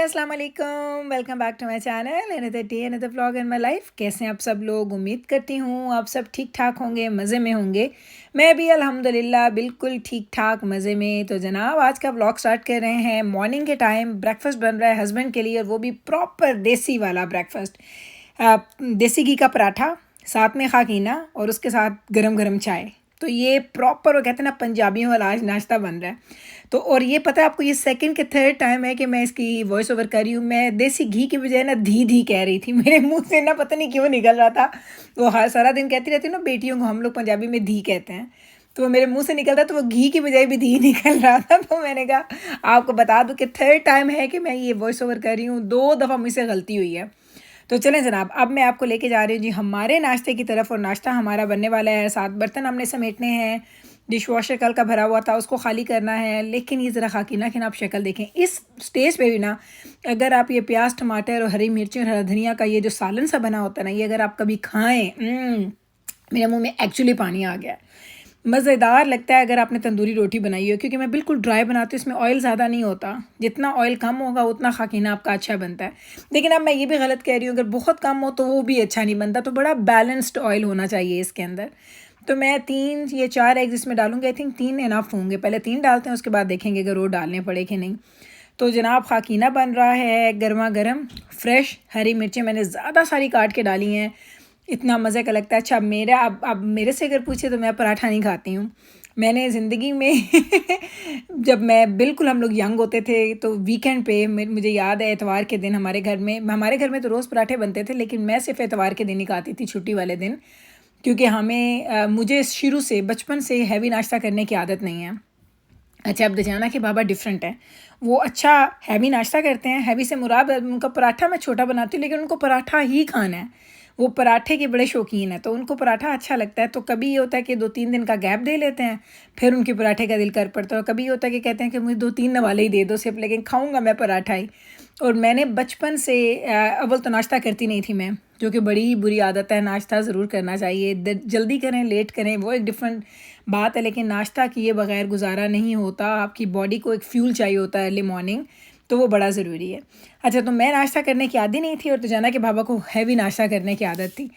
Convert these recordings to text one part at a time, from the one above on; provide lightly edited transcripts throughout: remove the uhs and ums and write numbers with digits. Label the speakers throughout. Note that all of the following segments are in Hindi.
Speaker 1: अस्सलाम वालेकुम, welcome back to my channel another day another vlog in my life. कैसे हैं आप सब लोग? उम्मीद करती हूँ आप सब ठीक ठाक होंगे, मज़े में होंगे। मैं भी अल्हम्दुलिल्लाह बिल्कुल ठीक ठाक मज़े में। तो जनाब आज का व्लॉग स्टार्ट कर रहे हैं। मॉर्निंग के टाइम ब्रेकफास्ट बन रहा है हस्बैंड के लिए, और वो भी प्रॉपर देसी वाला ब्रेकफास्ट। देसी घी का पराठा, साथ में खाकीना और उसके साथ गरम गरम चाय। तो ये प्रॉपर वो कहते हैं ना पंजाबियों वाला आज नाश्ता बन रहा है। तो और ये पता है आपको, ये सेकंड के थर्ड टाइम है कि मैं इसकी वॉइस ओवर कर रही हूँ। मैं देसी घी की बजाय ना धी धी कह रही थी, मेरे मुंह से ना पता नहीं क्यों निकल रहा था। वो हर सारा दिन कहती रहती हूँ ना बेटियों को, हम लोग पंजाबी में धी कहते हैं, तो वो मेरे मुंह से निकल रहा, तो वो घी की बजाय भी धी निकल रहा था। तो मैंने कहा आपको बता दूँ कि थर्ड टाइम है कि मैं ये वॉइस ओवर कर रही हूँ। 2 दफ़ा मुझसे गलती हुई है। तो चलें जनाब, अब मैं आपको लेके जा रही हूँ जी हमारे नाश्ते की तरफ। और नाश्ता हमारा बनने वाला है, 7 बर्तन हमने समेटने हैं। डिश वॉशर कल का भरा हुआ था, उसको खाली करना है। लेकिन ये ज़रा खाकिना कि ना आप शक्ल देखें इस स्टेज पे भी ना, अगर आप ये प्याज टमाटर और हरी मिर्ची और हरा धनिया का ये जो सालन सा बना होता है ना, ये अगर आप कभी खाएँ, मेरे मुंह में एक्चुअली पानी आ गया। मज़ेदार लगता है अगर आपने तंदूरी रोटी बनाई हो, क्योंकि मैं बिल्कुल ड्राई बनाती हूँ, इसमें ऑयल ज़्यादा नहीं होता। जितना ऑयल कम होगा उतना खाकिना आपका अच्छा बनता है। लेकिन अब मैं ये भी गलत कह रही हूँ, अगर बहुत कम हो तो वो भी अच्छा नहीं बनता। तो बड़ा बैलेंस्ड ऑयल होना चाहिए इसके अंदर। तो मैं 3 या 4 एग्स इसमें डालूंगी। आई थिंक 3 इनफ होंगे। पहले 3 डालते हैं, उसके बाद देखेंगे अगर और डालने पड़े कि नहीं। तो जनाब खाकिना बन रहा है गर्मा गर्म। फ्रेश हरी मिर्चें मैंने ज़्यादा सारी काट के डाली हैं, इतना मज़े का लगता है। अच्छा मेरा अब मेरे से अगर पूछे तो मैं पराठा नहीं खाती हूँ। मैंने ज़िंदगी में जब मैं बिल्कुल हम लोग यंग होते थे तो वीकेंड पे मुझे याद है एतवार के दिन हमारे घर में तो रोज़ पराठे बनते थे, लेकिन मैं सिर्फ एतवार के दिन ही खाती थी, छुट्टी वाले दिन। क्योंकि मुझे शुरू से बचपन से हैवी नाश्ता करने की आदत नहीं है। अच्छा अब दजाना के बाबा डिफरेंट हैं, वो अच्छा हैवी नाश्ता करते हैं। हैवी से मुराद उनका पराठा मैं छोटा बनाती हूँ, लेकिन उनको पराठा ही खाना है। वो पराठे के बड़े शौकीन हैं, तो उनको पराठा अच्छा लगता है। तो कभी ये होता है कि 2-3 दिन का गैप दे लेते हैं, फिर उनके पराठे का दिल कर पड़ता है। और कभी ये होता है कि कहते हैं कि मुझे 2-3 नवाले ही दे दो सिर्फ, लेकिन खाऊंगा मैं पराठा ही। और मैंने बचपन से अव्वल तो नाश्ता करती नहीं थी मैं, जो कि बड़ी बुरी आदत है। नाश्ता ज़रूर करना चाहिए, जल्दी करें लेट करें वो एक डिफरेंट बात है, लेकिन नाश्ता किए बगैर गुजारा नहीं होता। आपकी बॉडी को एक फ्यूल चाहिए होता है अर्ली मॉर्निंग, तो वो बड़ा ज़रूरी है। अच्छा तो मैं नाश्ता करने की आदी नहीं थी, और तजाना के बाबा को हैवी नाश्ता करने की आदत थी।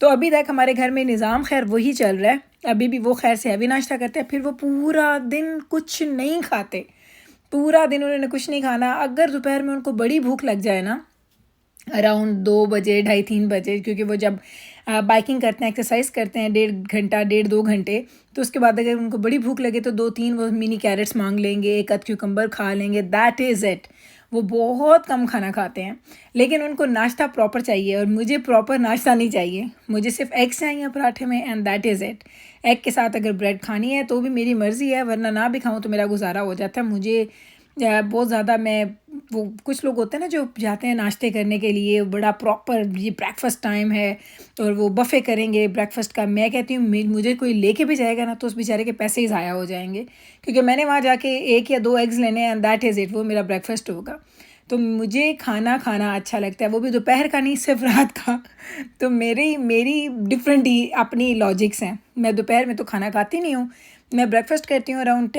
Speaker 1: तो अभी तक हमारे घर में निज़ाम खैर वही चल रहा है। अभी भी वो खैर से हैवी नाश्ता करते हैं, फिर वो पूरा दिन कुछ नहीं खाते। पूरा दिन उन्होंने कुछ नहीं खाना। अगर दोपहर में उनको बड़ी भूख लग जाए ना, अराउंड 2 बजे 2:30-3 बजे, क्योंकि वो जब बाइकिंग करते हैं, एक्सरसाइज करते हैं 1.5 घंटा 1.5-2 घंटे, तो उसके बाद अगर उनको बड़ी भूख लगे तो 2-3 वो मिनी कैरेट्स मांग लेंगे, एक आध क्यूकम्बर खा लेंगे, दैट इज़ इट। वो बहुत कम खाना खाते हैं, लेकिन उनको नाश्ता प्रॉपर चाहिए। और मुझे प्रॉपर नाश्ता नहीं चाहिए, मुझे सिर्फ एग्स चाहिए पराठे में, and that is it. Egg के साथ अगर ब्रेड खानी है तो भी मेरी मर्ज़ी है, वरना ना भी खाऊँ तो मेरा गुजारा हो जाता है। मुझे बहुत ज़्यादा मैं वो कुछ लोग होते हैं ना जो जाते हैं नाश्ते करने के लिए, बड़ा प्रॉपर ये ब्रेकफास्ट टाइम है और वो बफ़े करेंगे ब्रेकफास्ट का। मैं कहती हूँ मुझे कोई लेके भी जाएगा ना तो उस बेचारे के पैसे ही ज़ाया हो जाएंगे, क्योंकि मैंने वहाँ जाके 1 या 2 एग्स लेने हैं, एंड दैट इज़ इट, वो मेरा ब्रेकफास्ट होगा। तो मुझे खाना खाना अच्छा लगता है, वो भी दोपहर का नहीं, सिर्फ रात का। तो मेरी मेरी डिफरेंट ही अपनी लॉजिक्स हैं। मैं दोपहर में तो खाना खाती नहीं हूँ। मैं ब्रेकफास्ट करती हूँ अराउंड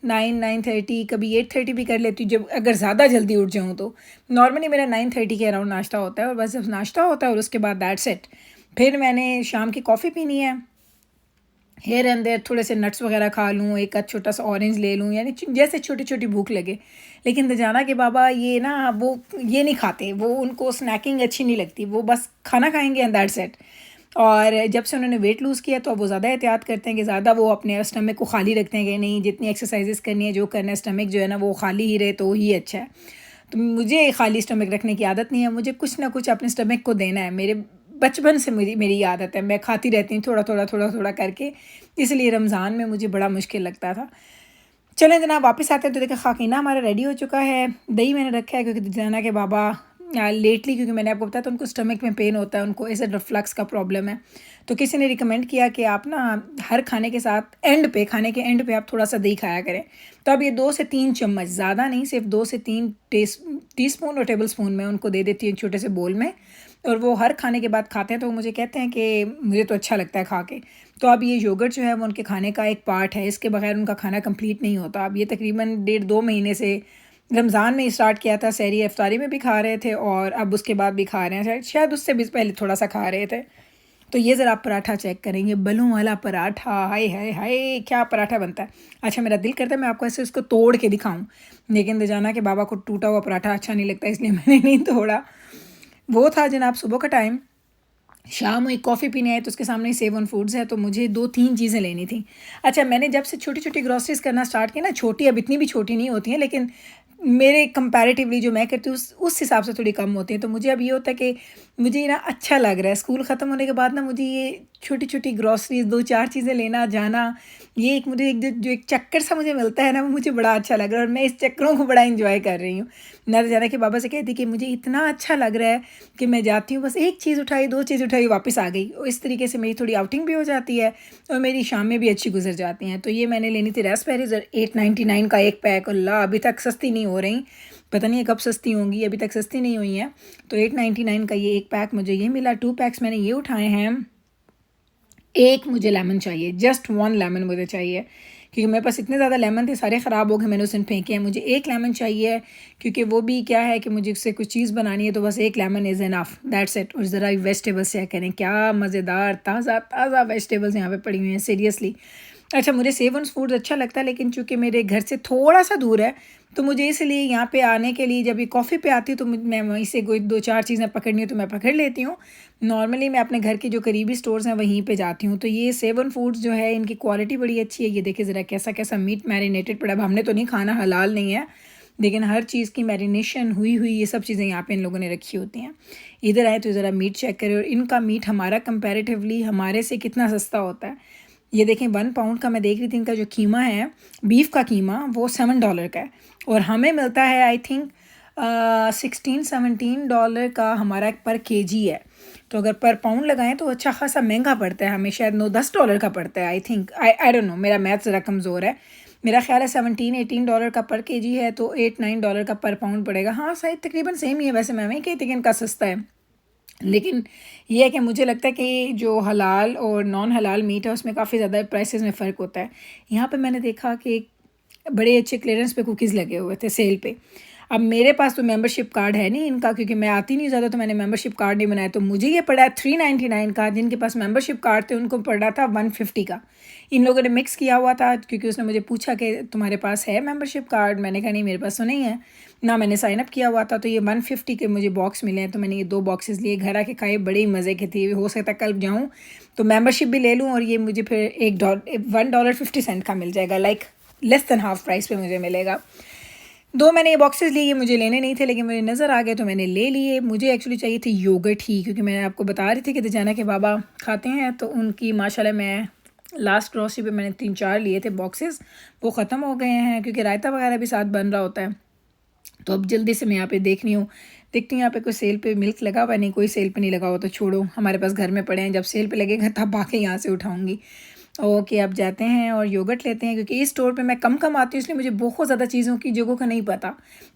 Speaker 1: 9-9:30, कभी 8:30 भी कर लेती हूँ जब अगर ज़्यादा जल्दी उठ जाऊँ तो। नॉर्मली मेरा 9:30 के अराउंड नाश्ता होता है, और बस जब नाश्ता होता है और उसके बाद दैट्स इट। फिर मैंने शाम की कॉफ़ी पीनी है, हेयर एंड देयर थोड़े से नट्स वगैरह खा लूँ, एक आध छोटा सा ऑरेंज ले लूँ, यानी जैसे छोटी छोटी भूख लगे। लेकिन दजाना के बाबा ये ना वो ये नहीं खाते, वो उनको स्नैकिंग अच्छी नहीं लगती, वो बस खाना खाएंगे एंड दैट्स इट। और जब से उन्होंने वेट लूज़ किया तो अब वो ज़्यादा एहतियात करते हैं कि ज़्यादा वो अपने स्टमक को खाली रखते हैं कि नहीं, जितनी एक्सरसाइजेस करनी है जो करना है स्टमक जो है ना वो खाली ही रहे तो ही अच्छा है। तो मुझे खाली स्टमक रखने की आदत नहीं है, मुझे कुछ ना कुछ अपने स्टमक को देना है। मेरे बचपन से मेरी आदत है, मैं खाती रहती हूँ थोड़ा थोड़ा करके, इसलिए रमज़ान में मुझे बड़ा मुश्किल लगता था। चलें जनाब वापस आते हैं। तो देखा खाकीना हमारा रेडी हो चुका है। दही मैंने रखा है क्योंकि जना के बाबा लेटली, क्योंकि मैंने आपको बताया तो उनको स्टमक में पेन होता है, उनको एसिड रिफ्लक्स का प्रॉब्लम है। तो किसी ने रिकमेंड किया कि आप ना हर खाने के साथ खाने के एंड पे आप थोड़ा सा दही खाया करें। तो अब ये 2 से 3 चम्मच, ज़्यादा नहीं, सिर्फ 2 से 3 टीस्पून और टेबल स्पून में उनको दे देती हूँ एक छोटे से बोल में। और वो हर खाने के बाद खाते हैं, तो वो मुझे कहते हैं कि मुझे तो अच्छा लगता है खा के। तो अब ये योगर्ट जो है वो उनके खाने का एक पार्ट है, इसके बगैर उनका खाना कंप्लीट नहीं होता। अब ये तकरीबन 1.5-2 महीने से रमज़ान में स्टार्ट किया था, सहरी इफ्तारी में भी खा रहे थे और अब उसके बाद भी खा रहे हैं, शायद उससे भी पहले थोड़ा सा खा रहे थे। तो ये ज़रा आप पराठा चेक करेंगे, बलों वाला पराठा, हाय हाय हाय क्या पराठा बनता है। अच्छा मेरा दिल करता है मैं आपको ऐसे उसको तोड़ के दिखाऊं, लेकिन जाना कि बाबा को टूटा हुआ पराठा अच्छा नहीं लगता, इसलिए मैंने नहीं तोड़ा। वो था जनाब सुबह का टाइम, शाम हुई, कॉफ़ी पीने आए तो उसके सामने ही सेवन फूड्स है, तो मुझे 2-3 चीज़ें लेनी थी। अच्छा मैंने जब से छोटी छोटी ग्रॉसरीज करना स्टार्ट किया ना, छोटी अब इतनी भी छोटी नहीं होती हैं, लेकिन मेरे कंपैरेटिवली जो मैं करती हूँ उस हिसाब से थोड़ी कम होती है। तो मुझे अब ये होता है कि मुझे ना अच्छा लग रहा है, स्कूल ख़त्म होने के बाद ना मुझे ये छोटी छोटी ग्रॉसरीज 2-4 चीज़ें लेना जाना, ये एक मुझे एक जो एक चक्कर सा मुझे मिलता है ना, वो मुझे बड़ा अच्छा लग रहा है और मैं इस चक्करों को बड़ा इंजॉय कर रही हूँ। मैं तो जाना कि बाबा से कहती कि मुझे इतना अच्छा लग रहा है कि मैं जाती हूँ, बस एक चीज़ उठाई, 2 चीज़ उठाई, वापस आ गई। और इस तरीके से मेरी थोड़ी आउटिंग भी हो जाती है और मेरी शामें भी अच्छी गुजर जाती हैं। तो ये मैंने लेनी थी रास्पबेरीज, 899 का एक पैक, अल्लाह अभी तक सस्ती नहीं हो रही, पता नहीं कब सस्ती होंगी, अभी तक सस्ती नहीं हुई हैं। तो 899 का ये एक पैक मुझे ये मिला। 2 पैक्स मैंने ये उठाए हैं। एक मुझे लेमन चाहिए, जस्ट 1 लेमन मुझे चाहिए, क्योंकि मेरे पास इतने ज़्यादा लेमन थे, सारे ख़राब हो गए, मैंने उस दिन फेंके हैं। मुझे एक लेमन चाहिए, क्योंकि वो भी क्या है कि मुझे उससे कुछ चीज़ बनानी है, तो बस एक lemon is enough, that's it. और ज़रा वेजिटेबल्स चेक करें, क्या मज़ेदार ताज़ा ताज़ा वेजिटेबल्स यहाँ पे पड़ी हुई हैं, सीरियसली। अच्छा मुझे सेवन्स फूड्स अच्छा लगता है, लेकिन चूँकि मेरे घर से थोड़ा सा दूर है, तो मुझे इसलिए यहाँ पे आने के लिए जब ये कॉफ़ी पे आती हूँ तो मैं वहीं से कोई 2-4 चीज़ें पकड़नी हो तो मैं पकड़ लेती हूँ। नॉर्मली मैं अपने घर के जो करीबी स्टोर्स हैं वहीं पे जाती हूँ। तो ये सेवन फूड्स जो है इनकी क्वालिटी बड़ी अच्छी है। ये देखिए ज़रा कैसा कैसा मीट मैरिनेटेड पड़ा। अब हमने तो नहीं खाना, हलाल नहीं है, लेकिन हर चीज़ की मैरिनेशन हुई हुई ये सब चीज़ें यहाँ पे इन लोगों ने रखी होती हैं। इधर आए तो ज़रा मीट चेक करें, और इनका मीट हमारा कंपैरेटिवली हमारे से कितना सस्ता होता है। ये देखें 1 पाउंड का मैं देख रही थी, इनका जो कीमा है, बीफ का कीमा, वो $7 का है और हमें मिलता है आई थिंक $16-17 का हमारा पर केजी है। तो अगर पर पाउंड लगाएं तो अच्छा खासा महंगा पड़ता है हमें, शायद $9-10 का पड़ता है I think, I don't know, मेरा मैथ ज़रा कमज़ोर है। मेरा ख्याल है $17-18 का पर केजी है, तो $8-9 का पर पाउंड पड़ेगा। हाँ सही तकरीबन सेम ही है, वैसे मैं वही कहती कि इनका सस्ता है, लेकिन ये है कि मुझे लगता है कि जो हलाल और नॉन हलाल मीट है उसमें काफ़ी ज़्यादा प्राइसेस में फ़र्क होता है। यहाँ पे मैंने देखा कि बड़े अच्छे क्लियरेंस पे कुकीज़ लगे हुए थे सेल पे। अब मेरे पास तो मेंबरशिप कार्ड है नहीं इनका, क्योंकि मैं आती नहीं ज़्यादा, तो मैंने मेंबरशिप कार्ड नहीं बनाया, तो मुझे ये पड़ा है 399 का। जिनके पास मेंबरशिप कार्ड थे उनको पड़ा था 150 का। इन लोगों ने मिक्स किया हुआ था, क्योंकि उसने मुझे पूछा कि तुम्हारे पास है मेंबरशिप कार्ड, मैंने कहा नहीं मेरे पास तो नहीं है ना, मैंने साइन अप किया हुआ था। तो ये 150 के मुझे बॉक्स मिले हैं, तो मैंने ये 2 बॉक्सेस लिए, घर आके खाए, बड़े ही मज़े के थे। हो सकता है कल जाऊँ तो मेंबरशिप भी ले लूँ और ये मुझे फिर $1.50 का मिल जाएगा, like less than half price पे मुझे मिलेगा। 2 मैंने ये बॉक्सेस लिए, ये मुझे लेने नहीं थे लेकिन मुझे नज़र आ गए तो मैंने ले लिए। मुझे एक्चुअली चाहिए थी योगर्ट ही, क्योंकि मैं आपको बता रही थी कि जाना के बाबा खाते हैं, तो उनकी माशाल्लाह मैं लास्ट ग्रॉसरी पे मैंने 3-4 लिए थे बॉक्सेस, वो ख़त्म हो गए हैं, क्योंकि रायता वगैरह भी साथ बन रहा होता है। तो अब जल्दी से मैं यहाँ पे देख रही हूँ, देखती हूँ यहाँ पे कोई सेल पे मिल्क लगा हुआ, नहीं कोई सेल पे नहीं लगा हुआ, तो छोड़ो, हमारे पास घर में पड़े हैं, जब सेल पे लगेगा तब आके यहाँ से उठाऊँगी। ओके अब जाते हैं और योगर्ट लेते हैं, क्योंकि इस स्टोर पे मैं कम कम आती हूँ, इसलिए मुझे बहुत ज़्यादा चीज़ों की जगहों का नहीं पता।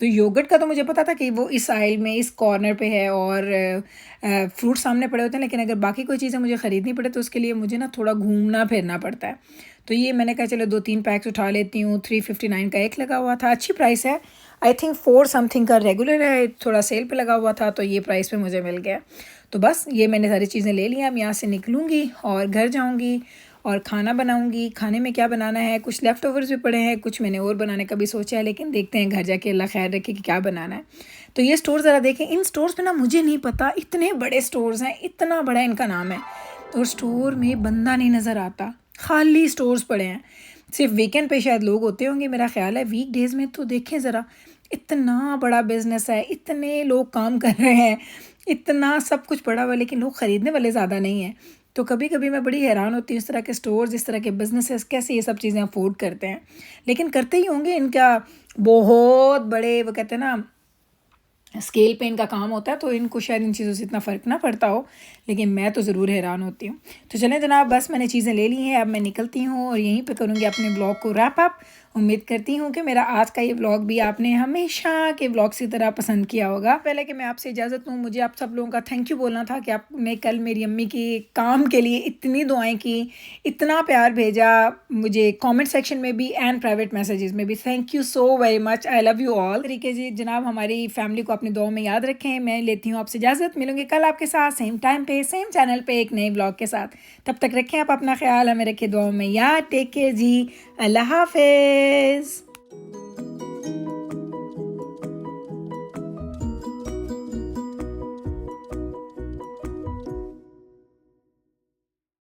Speaker 1: तो योगर्ट का तो मुझे पता था कि वो इस आइल में इस कॉर्नर पे है और फ्रूट सामने पड़े होते हैं, लेकिन अगर बाकी कोई चीज़ें मुझे ख़रीदनी पड़े तो उसके लिए मुझे ना थोड़ा घूमना फिरना पड़ता है। तो ये मैंने कहा चलो 2-3 पैक्स उठा लेती हूँ। 359 का एक लगा हुआ था, अच्छी प्राइस है, आई थिंक 4 समथिंग का रेगुलर है, थोड़ा सेल पे लगा हुआ था, तो ये प्राइस पे मुझे मिल गया। तो बस ये मैंने सारी चीज़ें ले ली। अब यहाँ से निकलूँगी और घर जाऊँगी और खाना बनाऊँगी। खाने में क्या बनाना है, कुछ लेफ़्ट ओवर्स भी पड़े हैं, कुछ मैंने और बनाने का भी सोचा है, लेकिन देखते हैं घर जाके, अल्लाह खैर रखे कि क्या बनाना है। तो ये स्टोर ज़रा देखें, इन स्टोर्स पे ना मुझे नहीं पता, इतने बड़े स्टोर्स हैं, इतना बड़ा इनका नाम है, और स्टोर में बंदा नहीं नज़र आता, खाली स्टोर्स पड़े हैं। सिर्फ वीकेंड पे शायद लोग होते होंगे मेरा ख्याल है, वीक डेज़ में तो देखें ज़रा, इतना बड़ा बिज़नेस है, इतने लोग काम कर रहे हैं, इतना सब कुछ पड़ा हुआ है, लेकिन लोग ख़रीदने वाले ज़्यादा नहीं हैं। तो कभी कभी मैं बड़ी हैरान होती हूँ इस तरह के स्टोर्स, इस तरह के बिजनेसेस कैसे ये सब चीज़ें अफोर्ड करते हैं, लेकिन करते ही होंगे। इनका बहुत बड़े, वो कहते हैं ना, स्केल पे इनका काम होता है, तो इनको शायद इन चीज़ों से इतना फ़र्क ना पड़ता हो, लेकिन मैं तो ज़रूर हैरान होती हूँ। तो चलें जनाब, बस मैंने चीज़ें ले ली हैं, अब मैं निकलती हूँ और यहीं पे करूँगी अपने ब्लॉग को रैप अप, उम्मीद करती हूँ कि मेरा आज का ये व्लॉग भी आपने हमेशा के व्लॉग्स की तरह पसंद किया होगा। पहले कि मैं आपसे इजाज़त लूँ, मुझे आप सब लोगों का थैंक यू बोलना था कि आपने कल मेरी अम्मी की काम के लिए इतनी दुआएं की, इतना प्यार भेजा मुझे कमेंट सेक्शन में भी एंड प्राइवेट मैसेजेस में भी। Thank you so very much, I love you all. तरीके से जनाब हमारी फैमिली को अपनी दुआ में याद रखें। मैं लेती हूँ आपसे इजाज़त, मिलूंगी कल आपके साथ सेम टाइम पे सेम चैनल पे एक नए व्लॉग के साथ। तब तक रखें आप अपना ख्याल, हमें रखें दुआ में याद। टेक केयर जी, अल्लाह हाफिज़।